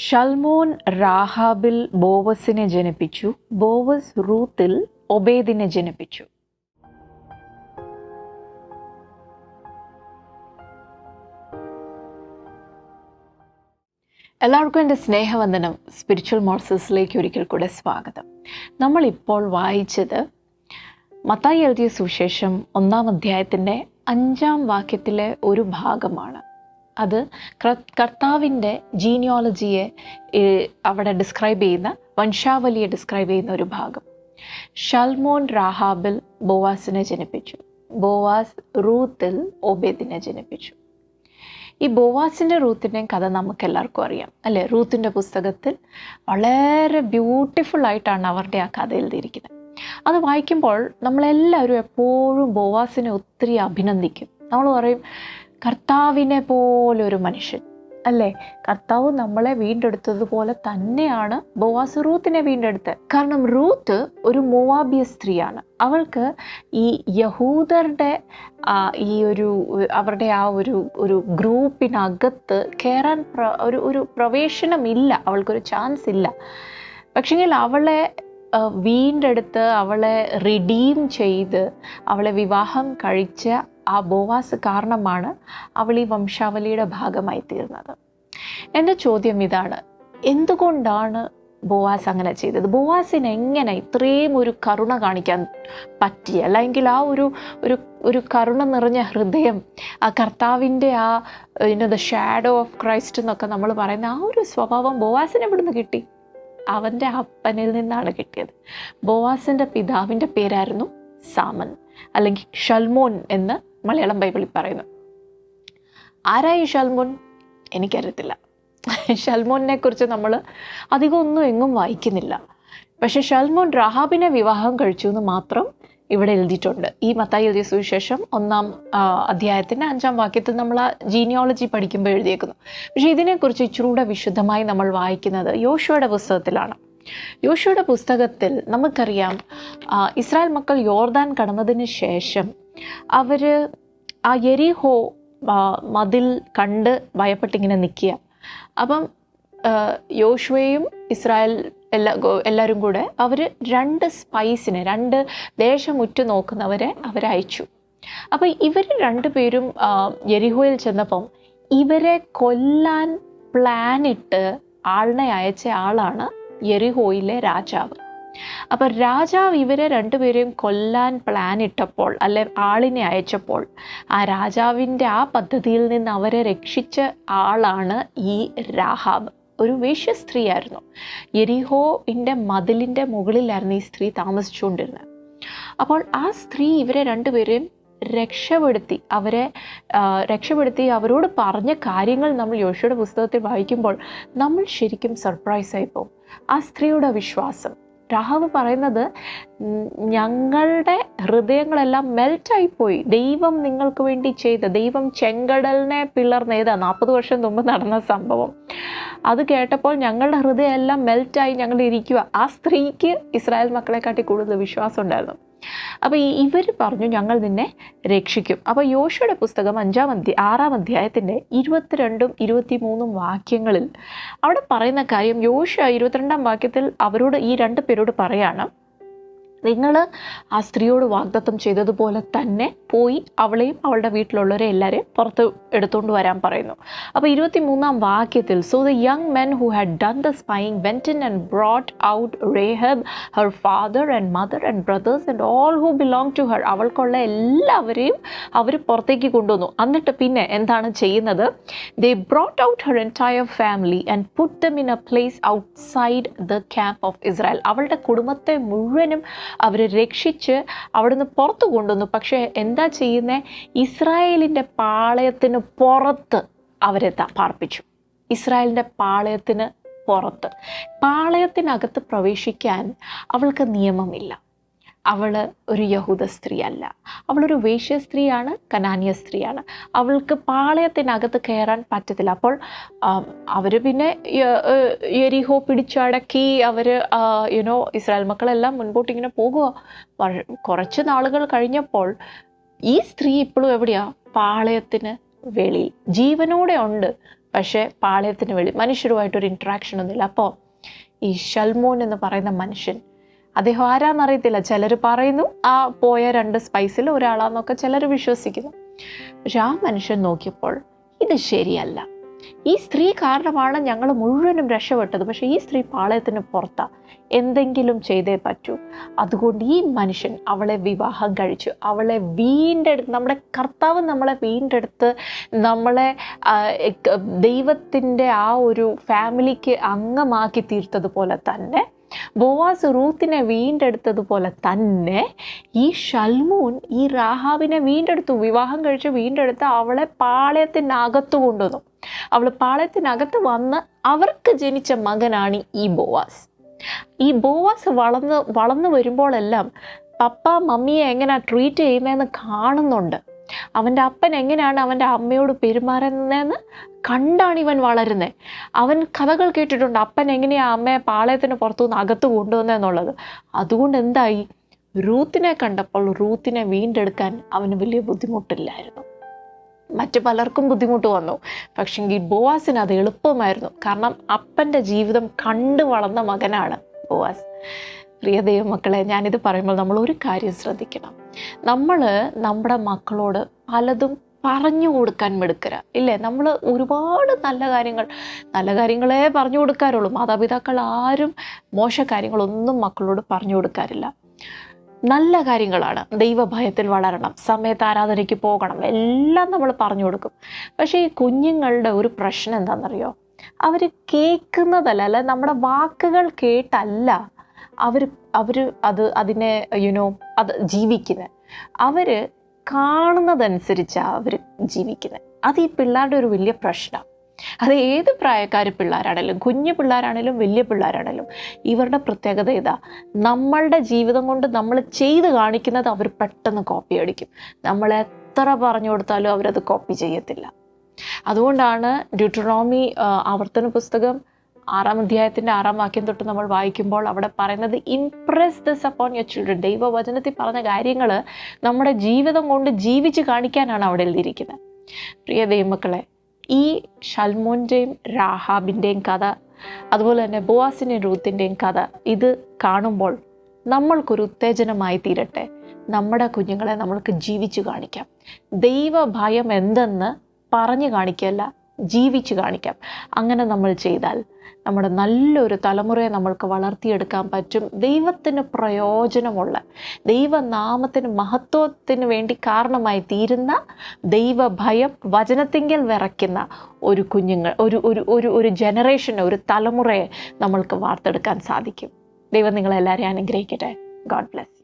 ഷൽമോൻ രാഹാബിൽ ബോവസിനെ ജനിപ്പിച്ചു. ബോവസ് റൂത്തിൽ ഒബേദിനെ ജനിപ്പിച്ചു. എല്ലാവർക്കും എൻ്റെ സ്നേഹവന്ദനം. സ്പിരിച്വൽ മോർസസിലേക്ക് ഒരിക്കൽ കൂടെ സ്വാഗതം. നമ്മളിപ്പോൾ വായിച്ചത് മത്തായി എഴുതിയ സുവിശേഷം 1-ാം അധ്യായത്തിൻ്റെ 5-ാം വാക്യത്തിലെ ഒരു ഭാഗമാണ്. അത് കർത്താവിൻ്റെ ജീനിയോളജിയെ അവിടെ ഡിസ്ക്രൈബ് ചെയ്യുന്ന, വംശാവലിയെ ഡിസ്ക്രൈബ് ചെയ്യുന്ന ഒരു ഭാഗം. ഷൽമോൻ രാഹാബിൽ ബോവാസിനെ ജനിപ്പിച്ചു. ബോവാസ് റൂത്തിൽ ഒബേദിനെ ജനിപ്പിച്ചു. ഈ ബോവാസിൻ്റെ റൂത്തിൻ്റെയും കഥ നമുക്കെല്ലാവർക്കും അറിയാം അല്ലേ? റൂത്തിൻ്റെ പുസ്തകത്തിൽ വളരെ ബ്യൂട്ടിഫുൾ ആയിട്ടാണ് അവരുടെ ആ കഥ എഴുതിയിരിക്കുന്നത്. അത് വായിക്കുമ്പോൾ നമ്മളെല്ലാവരും എപ്പോഴും ബോവാസിനെ ഒത്തിരി അഭിനന്ദിക്കും. നമ്മൾ പറയും, കർത്താവിനെ പോലെ ഒരു മനുഷ്യൻ അല്ലേ? കർത്താവ് നമ്മളെ വീണ്ടെടുത്തതുപോലെ തന്നെയാണ് ബോവാസ് റൂത്തിനെ വീണ്ടെടുത്തത്. കാരണം റൂത്ത് ഒരു മോവാബിയ സ്ത്രീയാണ്. അവൾക്ക് ഈ യഹൂദരുടെ അവരുടെ ആ ഒരു ഗ്രൂപ്പിനകത്ത് കയറാൻ ഒരു പ്രവേശനമില്ല, അവൾക്കൊരു ചാൻസ് ഇല്ല. പക്ഷെങ്കിൽ അവളെ വീണ്ടെടുത്ത്, അവളെ റിഡീം ചെയ്ത്, അവളെ വിവാഹം കഴിച്ച ആ ബോവാസ് കാരണമാണ് അവൾ ഈ വംശാവലിയുടെ ഭാഗമായി തീർന്നത്. എൻ്റെ ചോദ്യം ഇതാണ്, എന്തുകൊണ്ടാണ് ബോവാസ് അങ്ങനെ ചെയ്തത്? ബോവാസിന് എങ്ങനെ ഇത്രയും ഒരു കരുണ കാണിക്കാൻ പറ്റി? അല്ലെങ്കിൽ ആ ഒരു കരുണ നിറഞ്ഞ ഹൃദയം, ആ കർത്താവിൻ്റെ ആ ദ ഷാഡോ ഓഫ് ക്രൈസ്റ്റ് എന്നൊക്കെ നമ്മൾ പറയുന്ന ആ ഒരു സ്വഭാവം ബോവാസിന് എവിടുന്ന് കിട്ടി? അവൻ്റെ അപ്പനിൽ നിന്നാണ് കിട്ടിയത്. ബോവാസിൻ്റെ പിതാവിൻ്റെ പേരായിരുന്നു സാമൻ, അല്ലെങ്കിൽ ഷൽമോൻ എന്ന് മലയാളം ബൈബിളിൽ പറയുന്നു. ആരായി ഷൽമോൻ? എനിക്കറിയത്തില്ല. ഷൽമോനെ കുറിച്ച് നമ്മൾ അധികം ഒന്നും എങ്ങും വായിക്കുന്നില്ല. പക്ഷെ ഷൽമോൻ രാഹാബിനെ വിവാഹം കഴിച്ചു എന്ന് മാത്രം ഇവിടെ എഴുതിയിട്ടുണ്ട്. ഈ മത്തായി എഴുതിയ സുവിശേഷം 1-ാം അധ്യായത്തിൻ്റെ 5-ാം വാക്യത്തിൽ നമ്മൾ ആ ജീനിയോളജി പഠിക്കുമ്പോൾ എഴുതിയേക്കുന്നു. പക്ഷേ ഇതിനെക്കുറിച്ച് ഇച്ചിരൂടെ വിശദമായി നമ്മൾ വായിക്കുന്നത് യോശുവയുടെ പുസ്തകത്തിലാണ്. യോശുവയുടെ പുസ്തകത്തിൽ നമുക്കറിയാം, ഇസ്രായേൽ മക്കൾ യോർദാൻ കടന്നതിന് ശേഷം അവർ ആ യെരിഹോ മതിൽ കണ്ട് ഭയപ്പെട്ടിങ്ങനെ നിൽക്കുക. അപ്പം യോശുവയും ഇസ്രായേൽ എല്ലാവരും കൂടെ അവർ 2 സ്പൈസിനെ, 2 ദേശം ഉറ്റു നോക്കുന്നവരെ അവരയച്ചു. അപ്പം ഇവർ 2 പേരും യെരിഹോയിൽ ചെന്നപ്പം ഇവരെ കൊല്ലാൻ പ്ലാനിട്ട് ആളിനെ അയച്ച ആളാണ് യെരിഹോയിലെ രാജാവ്. അപ്പം രാജാവ് ഇവരെ 2 പേരെയും കൊല്ലാൻ പ്ലാൻ ഇട്ടപ്പോൾ, അല്ലെ ആളിനെ അയച്ചപ്പോൾ, ആ രാജാവിൻ്റെ ആ പദ്ധതിയിൽ നിന്ന് അവരെ രക്ഷിച്ച ആളാണ് ഈ രാഹാബ്. ഒരു വേശ്യ സ്ത്രീയായിരുന്നു. യെരിഹോവിൻ്റെ മതിലിൻ്റെ മുകളിലായിരുന്നു ഈ സ്ത്രീ താമസിച്ചുകൊണ്ടിരുന്നത്. അപ്പോൾ ആ സ്ത്രീ ഇവരെ 2 പേരെയും രക്ഷപ്പെടുത്തി അവരോട് പറഞ്ഞ കാര്യങ്ങൾ നമ്മൾ യോശുവയുടെ പുസ്തകത്തിൽ വായിക്കുമ്പോൾ നമ്മൾ ശരിക്കും സർപ്രൈസായി പോകും. ആ സ്ത്രീയുടെ വിശ്വാസം. രാഹാബ് പറയുന്നത്, ഞങ്ങളുടെ ഹൃദയങ്ങളെല്ലാം മെൽറ്റായിപ്പോയി, ദൈവം നിങ്ങൾക്ക് വേണ്ടി ചെയ്ത, ദൈവം ചെങ്കടലിനെ പിളർന്നേതാ 40 വർഷം മുമ്പ് നടന്ന സംഭവം. അത് കേട്ടപ്പോൾ ഞങ്ങളുടെ ഹൃദയം എല്ലാം മെൽറ്റായി ഞങ്ങൾ ഇരിക്കുക. ആ സ്ത്രീക്ക് ഇസ്രായേൽ മക്കളെക്കാട്ടി കൂടുതൽ വിശ്വാസം ഉണ്ടായിരുന്നു. അപ്പോൾ ഇവർ പറഞ്ഞു, ഞങ്ങൾ നിന്നെ രക്ഷിക്കും. അപ്പോൾ യോശുവയുടെ പുസ്തകം 6-ാം അധ്യായത്തിൻ്റെ 22-ഉം 23-ഉം വാക്യങ്ങളിൽ അവിടെ പറയുന്ന കാര്യം, യോശുവ 22-ാം വാക്യത്തിൽ അവരോട്, ഈ 2 പേരോട് പറയാണ്, നിങ്ങൾ ആ സ്ത്രീയോട് വാഗ്ദത്തം ചെയ്തതുപോലെ തന്നെ പോയി അവളെയും അവളുടെ വീട്ടിലുള്ളവരെ എല്ലാവരെയും പുറത്ത് എടുത്തുകൊണ്ട് വരാൻ പറയുന്നു. അപ്പോൾ 23-ാം വാക്യത്തിൽ, so the young men who had done the spying went in and brought out Rahab, her father and mother and brothers and all who belong to her. അവൾക്കുള്ള എല്ലാവരെയും അവർ പുറത്തേക്ക് കൊണ്ടുവന്നു. എന്നിട്ട് പിന്നെ എന്താണ് ചെയ്യുന്നത്? They brought out her entire family and put them in a place outside the camp of Israel. അവളുടെ കുടുംബത്തെ മുഴുവനും അവർ രക്ഷിച്ച് അവിടുന്ന് പുറത്ത് കൊണ്ടുവന്നു. പക്ഷേ എന്താ ചെയ്യുന്നത്? ഇസ്രായേലിൻ്റെ പാളയത്തിന് പുറത്ത് അവരെ പാർപ്പിച്ചു. ഇസ്രായേലിൻ്റെ പാളയത്തിന് പുറത്ത്. പാളയത്തിനകത്ത് പ്രവേശിക്കാൻ അവൾക്ക് നിയമമില്ല. അവൾ ഒരു യഹൂദ സ്ത്രീ അല്ല, അവളൊരു വേശ്യ സ്ത്രീയാണ്, കനാന്യ സ്ത്രീയാണ്. അവൾക്ക് പാളയത്തിനകത്ത് കയറാൻ പറ്റത്തില്ല. അപ്പോൾ അവർ പിന്നെ യെരിഹോ പിടിച്ചടക്കി അവർ ഇസ്രായേൽ മക്കളെല്ലാം മുൻപോട്ട് ഇങ്ങനെ പോകുക. കുറച്ച് നാളുകൾ കഴിഞ്ഞപ്പോൾ ഈ സ്ത്രീ ഇപ്പോഴും എവിടെയാ? പാളയത്തിന് വെളിയിൽ ജീവനോടെ ഉണ്ട്. പക്ഷേ പാളയത്തിന് വെളി മനുഷ്യരുമായിട്ടൊരു ഇൻട്രാക്ഷൻ ഒന്നുമില്ല. അപ്പോൾ ഈ ശൽമോൻ എന്ന് പറയുന്ന മനുഷ്യൻ, അദ്ദേഹം ആരാന്നറിയത്തില്ല. ചിലർ പറയുന്നു ആ പോയ 2 സ്പൈസിൽ ഒരാളാന്നൊക്കെ ചിലർ വിശ്വസിക്കുന്നു. പക്ഷെ ആ മനുഷ്യൻ നോക്കിയപ്പോൾ ഇത് ശരിയല്ല, ഈ സ്ത്രീ കാരണമാണ് ഞങ്ങൾ മുഴുവനും രക്ഷപ്പെട്ടത്, പക്ഷേ ഈ സ്ത്രീ പാളയത്തിന് പുറത്താ, എന്തെങ്കിലും ചെയ്തേ പറ്റൂ. അതുകൊണ്ട് ഈ മനുഷ്യൻ അവളെ വിവാഹം കഴിച്ചു, അവളെ വീണ്ടെടുത്ത്, നമ്മുടെ കർത്താവ് നമ്മളെ വീണ്ടെടുത്ത് നമ്മളെ ദൈവത്തിൻ്റെ ആ ഒരു ഫാമിലിക്ക് അംഗമാക്കി തീർത്തതുപോലെ തന്നെ, ബോവാസ് റൂത്തിനെ വീണ്ടെടുത്തതുപോലെ തന്നെ ഈ ശൽമോൻ ഈ രാഹാബിനെ വീണ്ടെടുത്തു, വിവാഹം കഴിച്ച് വീണ്ടെടുത്ത് അവളെ പാളയത്തിനകത്ത് കൊണ്ടുവന്നു. അവൾ പാളയത്തിനകത്ത് വന്ന് അവർക്ക് ജനിച്ച മകനാണ് ഈ ബോവാസ്. ഈ ബോവാസ് വളർന്നു വരുമ്പോഴെല്ലാം പപ്പ മമ്മിയെ എങ്ങനെ ട്രീറ്റ് ചെയ്യുന്നതെന്ന് കാണുന്നുണ്ട്. അവൻ്റെ അപ്പൻ എങ്ങനെയാണ് അവൻ്റെ അമ്മയോട് പെരുമാറുന്നതെന്ന് കണ്ടാണ് ഇവൻ വളരുന്നത്. അവൻ കഥകൾ കേട്ടിട്ടുണ്ട്, അപ്പൻ എങ്ങനെയാണ് അമ്മയെ പാളയത്തിന് പുറത്തുനിന്ന് അകത്ത് കൊണ്ടുവന്നതെന്നുള്ളത്. അതുകൊണ്ട് എന്തായി, റൂത്തിനെ കണ്ടപ്പോൾ റൂത്തിനെ വീണ്ടെടുക്കാൻ അവന് വലിയ ബുദ്ധിമുട്ടില്ലായിരുന്നു. മറ്റു പലർക്കും ബുദ്ധിമുട്ട് വന്നു, പക്ഷെങ്കിൽ ബോവാസിന് അത് എളുപ്പമായിരുന്നു. കാരണം അപ്പൻ്റെ ജീവിതം കണ്ടു വളർന്ന മകനാണ് ബോവാസ്. പ്രിയ ദൈവമക്കളെ, ഞാനിത് പറയുമ്പോൾ നമ്മൾ ഒരു കാര്യം ശ്രദ്ധിക്കണം. നമ്മൾ നമ്മുടെ മക്കളോട് പലതും പറഞ്ഞു കൊടുക്കാൻ മിടുക്കരാ ഇല്ലേ? നമ്മൾ ഒരുപാട് നല്ല കാര്യങ്ങളെ പറഞ്ഞു കൊടുക്കാറുള്ളൂ. മാതാപിതാക്കൾ ആരും മോശ കാര്യങ്ങളൊന്നും മക്കളോട് പറഞ്ഞു കൊടുക്കാറില്ല. നല്ല കാര്യങ്ങളാണ്, ദൈവഭയത്തിൽ വളരണം, സമയത്ത് ആരാധനയ്ക്ക് പോകണം, എല്ലാം നമ്മൾ പറഞ്ഞു കൊടുക്കും. പക്ഷേ ഈ കുഞ്ഞുങ്ങളുടെ ഒരു പ്രശ്നം എന്താണെന്നറിയോ? അവർ കേൾക്കുന്നതല്ല, അല്ല നമ്മുടെ വാക്കുകൾ കേട്ടല്ല അവർ അതിനെ അത് ജീവിക്കുന്നത്. അവർ കാണുന്നതനുസരിച്ചാണ് അവർ ജീവിക്കുന്നത്. അത് ഈ പിള്ളേരുടെ ഒരു വലിയ പ്രശ്നമാണ്. അത് ഏത് പ്രായക്കാർ പിള്ളേരാണേലും, കുഞ്ഞു പിള്ളേരാണേലും വലിയ പിള്ളേരാണേലും, ഇവരുടെ പ്രത്യേകത ഇതാ, നമ്മളുടെ ജീവിതം കൊണ്ട് നമ്മൾ ചെയ്ത് കാണിക്കുന്നത് അവർ പെട്ടെന്ന് കോപ്പി അടിക്കും. നമ്മൾ എത്ര പറഞ്ഞു കൊടുത്താലും അവരത് കോപ്പി ചെയ്യത്തില്ല. അതുകൊണ്ടാണ് ഡ്യൂട്ടറോണമി ആവർത്തന പുസ്തകം 6-ാം അധ്യായത്തിൻ്റെ 6-ാം വാക്യം തൊട്ട് നമ്മൾ വായിക്കുമ്പോൾ അവിടെ പറയുന്നത്, Impress this upon your children. ദൈവവചനത്തിൽ പറഞ്ഞ കാര്യങ്ങൾ നമ്മുടെ ജീവിതം കൊണ്ട് ജീവിച്ച് കാണിക്കാനാണ് അവിടെ എഴുതിയിരിക്കുന്നത്. പ്രിയ ദൈവമക്കളെ, ഈ ശൽമോൻ്റെയും രാഹാബിൻ്റെയും കഥ, അതുപോലെ തന്നെ ബോവാസിൻ്റെയും റൂത്തിൻ്റെയും കഥ, ഇത് കാണുമ്പോൾ നമ്മൾക്കൊരു ഉത്തേജനമായി തീരട്ടെ. നമ്മുടെ കുഞ്ഞുങ്ങളെ നമ്മൾക്ക് ജീവിച്ചു കാണിക്കാം. ദൈവഭയം എന്തെന്ന് പറഞ്ഞു കാണിക്കല്ല, ജീവിച്ചു കാണിക്കാം. അങ്ങനെ നമ്മൾ ചെയ്താൽ നമ്മുടെ നല്ലൊരു തലമുറയെ നമ്മൾക്ക് വളർത്തിയെടുക്കാൻ പറ്റും. ദൈവത്തിന് പ്രയോജനമുള്ള, ദൈവനാമത്തിന് മഹത്വത്തിന് വേണ്ടി കാരണമായി തീരുന്ന, ദൈവഭയം വചനത്തിങ്കൽ വിറയ്ക്കുന്ന ഒരു ഒരു ജനറേഷനെ, ഒരു തലമുറയെ നമ്മൾക്ക് വാർത്തെടുക്കാൻ സാധിക്കും. ദൈവം നിങ്ങളെല്ലാവരെയും അനുഗ്രഹിക്കട്ടെ. God bless.